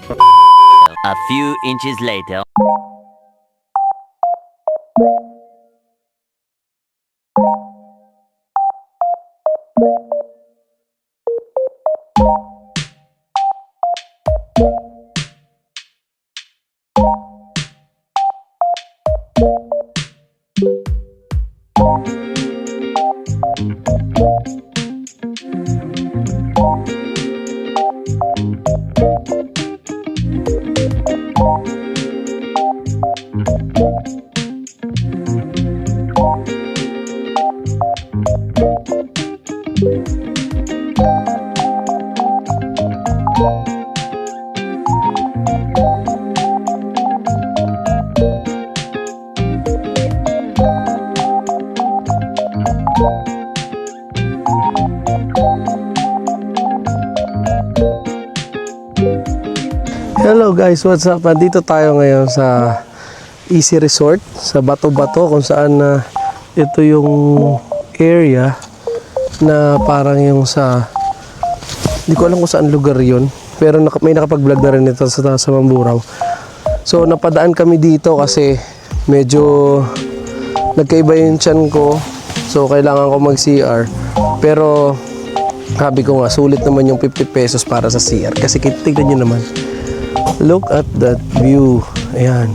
A few inches later. Hello guys, what's up? Nandito tayo ngayon sa Easy Resort sa Bato-Bato, kung saan ito yung area na parang yung sa, hindi ko alam kung saan lugar yun, pero may nakapag-vlog na rin ito sa Mamburao. So napadaan kami dito kasi medyo nagkaiba yung tiyan ko, so kailangan ko mag-CR, pero sabi ko nga, sulit naman yung 50 pesos para sa CR kasi tignan nyo naman. Look at that view. Ayan.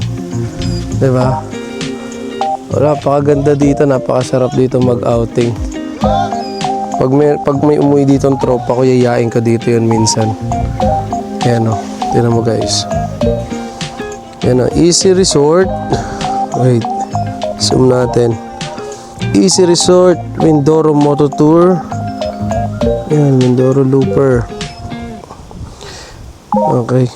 Diba? Napakaganda dito. Napakasarap dito mag-outing. Pag may umuwi dito ang tropa ko, yayain ko dito yun minsan. Ayan o. Tignan mo guys. Ayan o. Easy Resort. Wait. Zoom natin. Easy Resort. Mindoro Moto Tour. Ayan. Mindoro Looper. Okay.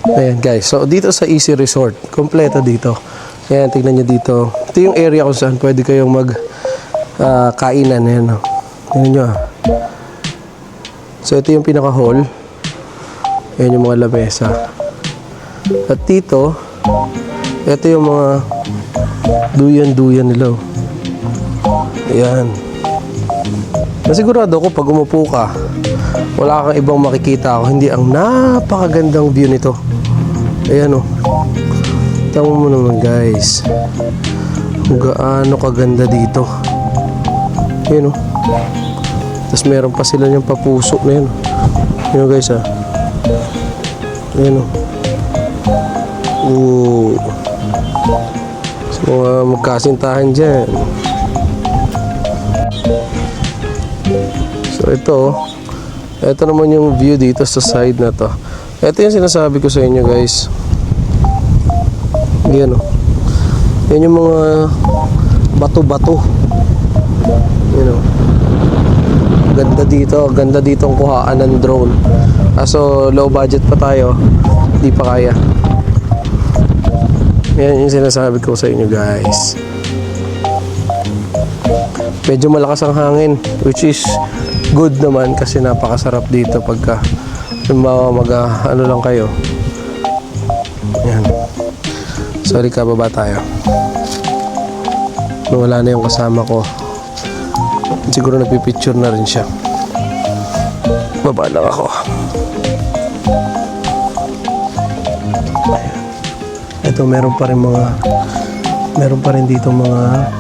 Ayan guys, so dito sa Easy Resort, kompleto dito. Ayan, tignan nyo dito. Ito yung area kung saan pwede kayong mag kainan. Ayan, oh. Tignan nyo. So ito yung pinaka hall. Ayan yung mga lamesa. At dito, ito yung mga duyan nila. Ayan. Nasigurado ko pag umupo ka, wala kang ibang makikita ako, hindi ang napakagandang view nito. Ayan o. Tama mo naman guys. Kung gaano kaganda dito. Ayan o. Tapos meron pa sila yung papuso na yun. Ayan o guys ha. Ayan o. Ooh. So mga magkasintahan dyan. So ito naman yung view dito sa side na to. Ito yung sinasabi ko sa inyo guys. Yan o. Yan yung mga bato-bato. Yan o. Ganda dito. Ganda dito ang kuhaan ng drone. Kaso low budget pa tayo. Hindi pa kaya. Yan yung sinasabi ko sa inyo guys. Medyo malakas ang hangin, which is good naman kasi napakasarap dito pagka ano lang kayo. Yan. Sorry ka, baba tayo. Wala na yung kasama ko. Siguro nagpipicture na rin siya. Baba lang ako. Ayan. Ito meron pa rin dito mga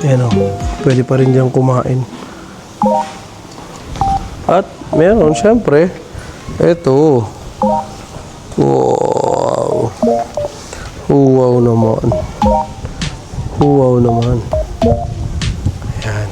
ayan o, pwede pa rin dyan kumain. At meron syempre ito. Wow. Wow naman. Wow naman. Ayan.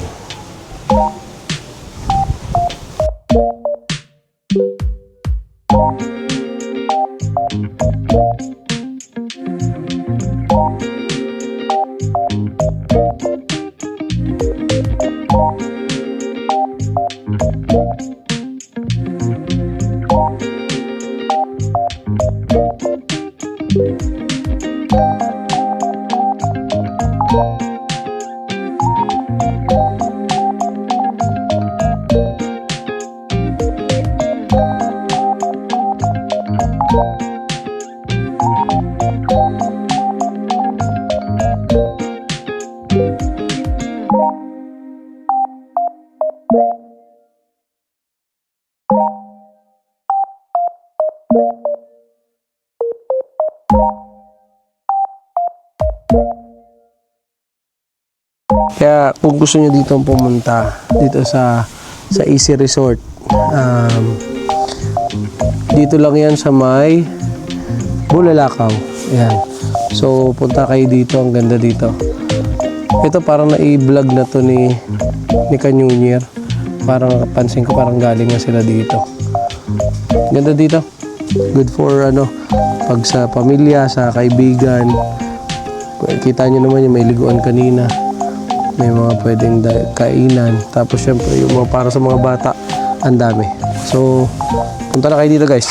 Kaya kung gusto nyo dito pumunta, dito sa Easy Resort, dito lang yan sa may Bulalakaw. Ayan. So, punta kayo dito. Ang ganda dito. Ito parang na-i-vlog na to ni Kanyunyer. Parang pansin ko parang galing nga sila dito. Ganda dito. Good for pag sa pamilya, sa kaibigan. Kita nyo naman yung may liguan kanina. May mga pwedeng kainan. Tapos syempre yung mga para sa mga bata, ang dami. So, punta na kayo dito guys.